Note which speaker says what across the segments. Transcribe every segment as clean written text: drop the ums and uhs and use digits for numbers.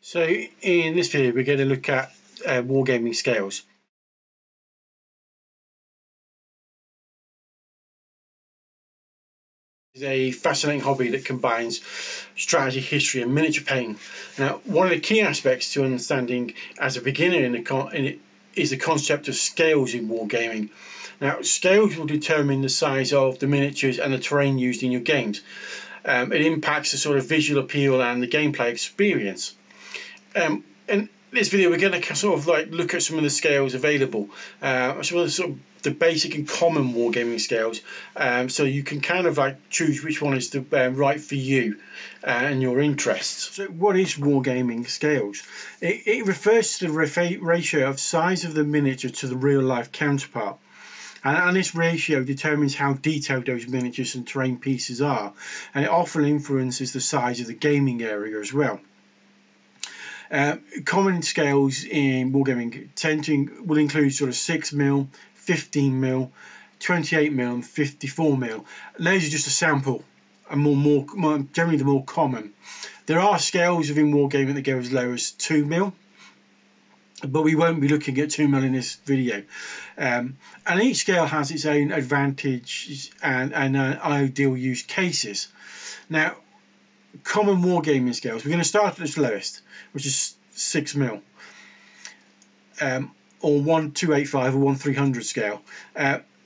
Speaker 1: So in this video we're going to look at wargaming scales. It's a fascinating hobby that combines strategy, history and miniature painting. Now, one of the key aspects to understanding as a beginner is the concept of scales in wargaming. Now, scales will determine the size of the miniatures and the terrain used in your games. It impacts the sort of visual appeal and the gameplay experience. In this video we're going to sort of like look at some of the scales available, some of the sort of the basic and common wargaming scales, so you can kind of like choose which one is the right for you and your interests. So what is wargaming scales? It refers to the ratio of size of the miniature to the real life counterpart. And this ratio determines how detailed those miniatures and terrain pieces are, and it often influences the size of the gaming area as well. Common scales in wargaming will include sort of 6mm, 15mm, 28mm and 54mm. Those are just a sample, and more generally the more common. There are scales within wargaming that go as low as 2mm, but we won't be looking at 2mm in this video. And each scale has its own advantages and ideal use cases. Now, common wargaming scales, we're going to start at its lowest, which is 6mm, or 1285 or 1300 scale.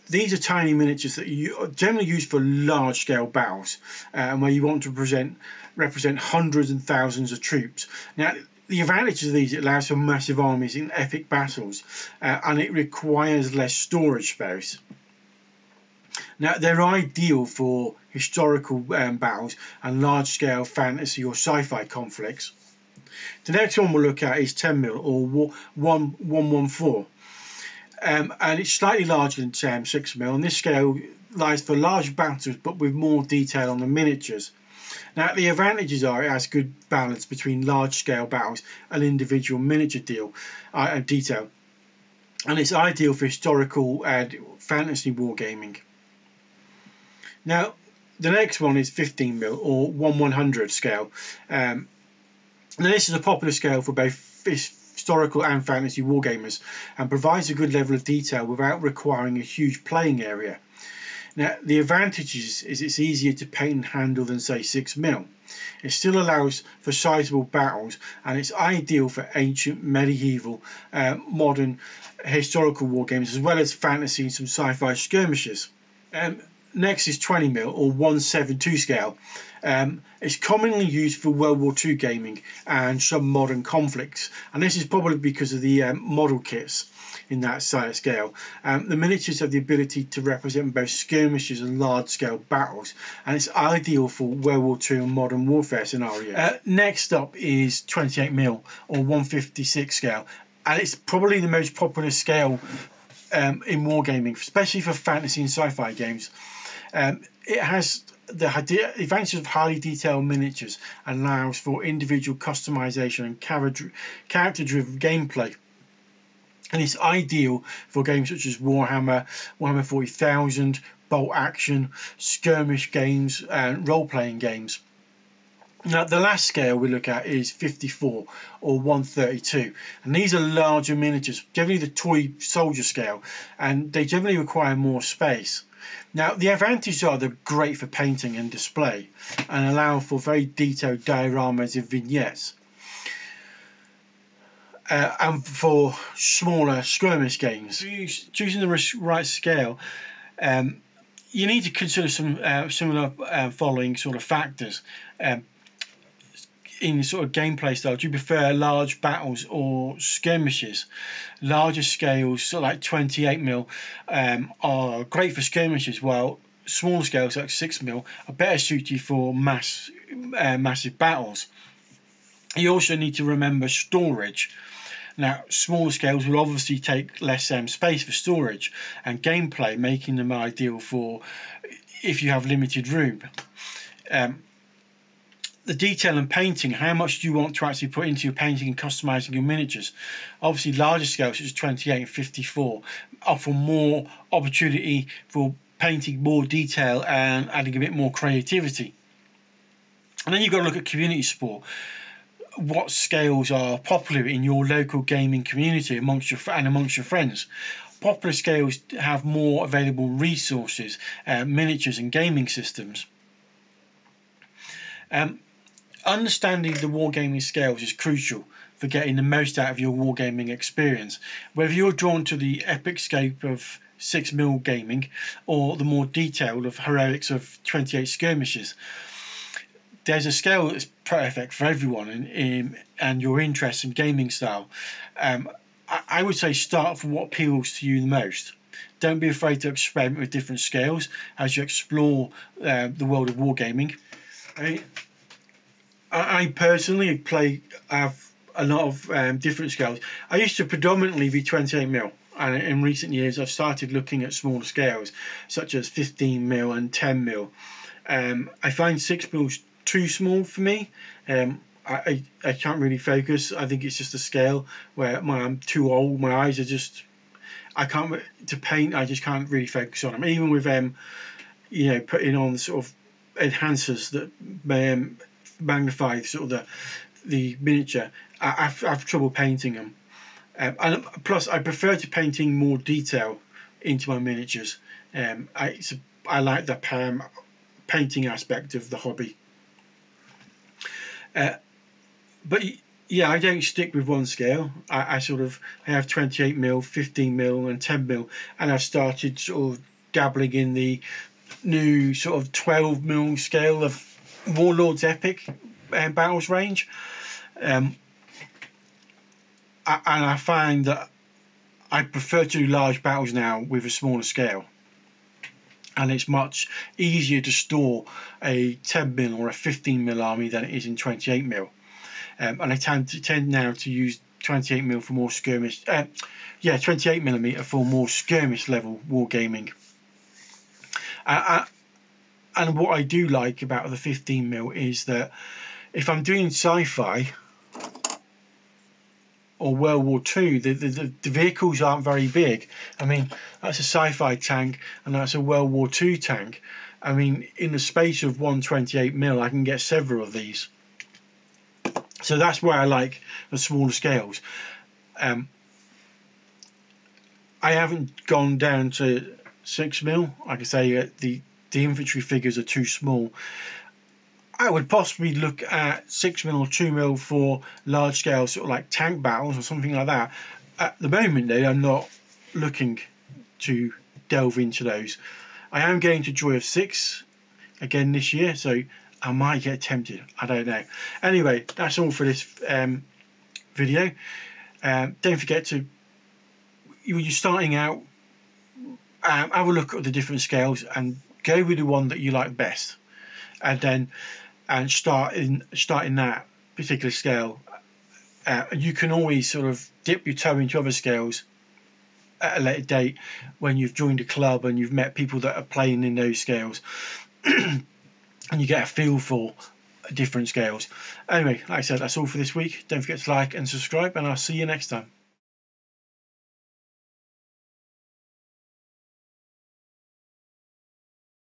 Speaker 1: These are tiny miniatures that you generally use for large scale battles, where you want to represent hundreds and thousands of troops. Now, the advantage of these, it allows for massive armies in epic battles, and it requires less storage space. Now, they're ideal for historical battles and large-scale fantasy or sci-fi conflicts. The next one we'll look at is 10mm or 114, and it's slightly larger than 6mm, and this scale lies for large battles but with more detail on the miniatures. Now, the advantages are it has good balance between large-scale battles and individual miniature detail, and it's ideal for historical and fantasy wargaming. Now, the next one is 15mm or 1/100 scale. Now, this is a popular scale for both historical and fantasy wargamers, and provides a good level of detail without requiring a huge playing area. Now, the advantage is it's easier to paint and handle than, say, 6mm. It still allows for sizable battles, and it's ideal for ancient, medieval, modern, historical wargames, as well as fantasy and some sci-fi skirmishes. Next is 20mm or 1/72 scale. It's commonly used for World War II gaming and some modern conflicts, and this is probably because of the model kits in that scale. The miniatures have the ability to represent both skirmishes and large-scale battles, and it's ideal for World War II and modern warfare scenarios. Next up is 28mm or 156 scale, and it's probably the most popular scale in wargaming, especially for fantasy and sci-fi games. It has the advantage of highly detailed miniatures and allows for individual customization and character-driven gameplay. And it's ideal for games such as Warhammer 40,000, bolt action, skirmish games, and role-playing games. Now, the last scale we look at is 54 or 132, and these are larger miniatures, generally the toy soldier scale, and they generally require more space. Now, the advantages are they're great for painting and display, and allow for very detailed dioramas and vignettes. And for smaller skirmish games, choosing the right scale, you need to consider some similar following sort of factors. In sort of gameplay style, do you prefer large battles or skirmishes? Larger scales, sort of like 28mm, are great for skirmishes, while smaller scales like 6mm are better suited for massive battles. You also need to remember storage. Now, smaller scales will obviously take less space for storage and gameplay, making them ideal for if you have limited room. The detail and painting, how much do you want to actually put into your painting and customizing your miniatures? Obviously, larger scales such as 28 and 54 offer more opportunity for painting more detail and adding a bit more creativity. And then you've got to look at community support. what scales are popular in your local gaming community amongst your friends. Popular scales have more available resources, miniatures and gaming systems. Understanding the wargaming scales is crucial for getting the most out of your wargaming experience. Whether you're drawn to the epic scope of 6mm gaming or the more detailed of heroics of 28 skirmishes, there's a scale that's perfect for everyone and your interest in gaming style. I would say start from what appeals to you the most. Don't be afraid to experiment with different scales as you explore the world of wargaming. I personally have a lot of different scales. I used to predominantly be 28mm, and in recent years I've started looking at smaller scales such as 15mm and 10mm. I find 6mm too small for me. I can't really focus. I think it's just a scale where I'm too old. My eyes are just, to paint, I just can't really focus on them. Even with putting on sort of enhancers that magnify sort of the miniature, I have trouble painting them. And plus, I prefer to painting more detail into my miniatures. I like the painting aspect of the hobby. But yeah, I don't stick with one scale. I have 28mm, 15mm and 10mm, and I've started sort of dabbling in the new sort of 12mm scale of Warlord's Epic battles range. And I find that I prefer to do large battles now with a smaller scale, and it's much easier to store a 10mm or a 15mm army than it is in 28mm. And I tend now to use 28mm for more skirmish. 28mm for more skirmish level wargaming. And what I do like about the 15mm is that if I'm doing sci-fi or World War II, the vehicles aren't very big. I mean, that's a sci-fi tank and that's a World War II tank. I mean, in the space of 128mm, I can get several of these. So that's why I like the smaller scales. I haven't gone down to 6mm. Like I say, the infantry figures are too small. I would possibly look at 6mm or 2mm for large scale, sort of like tank battles or something like that. At the moment, though, I'm not looking to delve into those. I am going to Joy of 6 again this year, so I might get tempted. I don't know. Anyway, that's all for this video. Don't forget to, when you're starting out, have a look at the different scales and go with the one that you like best, and start in that particular scale. You can always sort of dip your toe into other scales at a later date when you've joined a club and you've met people that are playing in those scales. And you get a feel for different scales. Anyway, like I said, that's all for this week. Don't forget to like and subscribe, and I'll see you next time.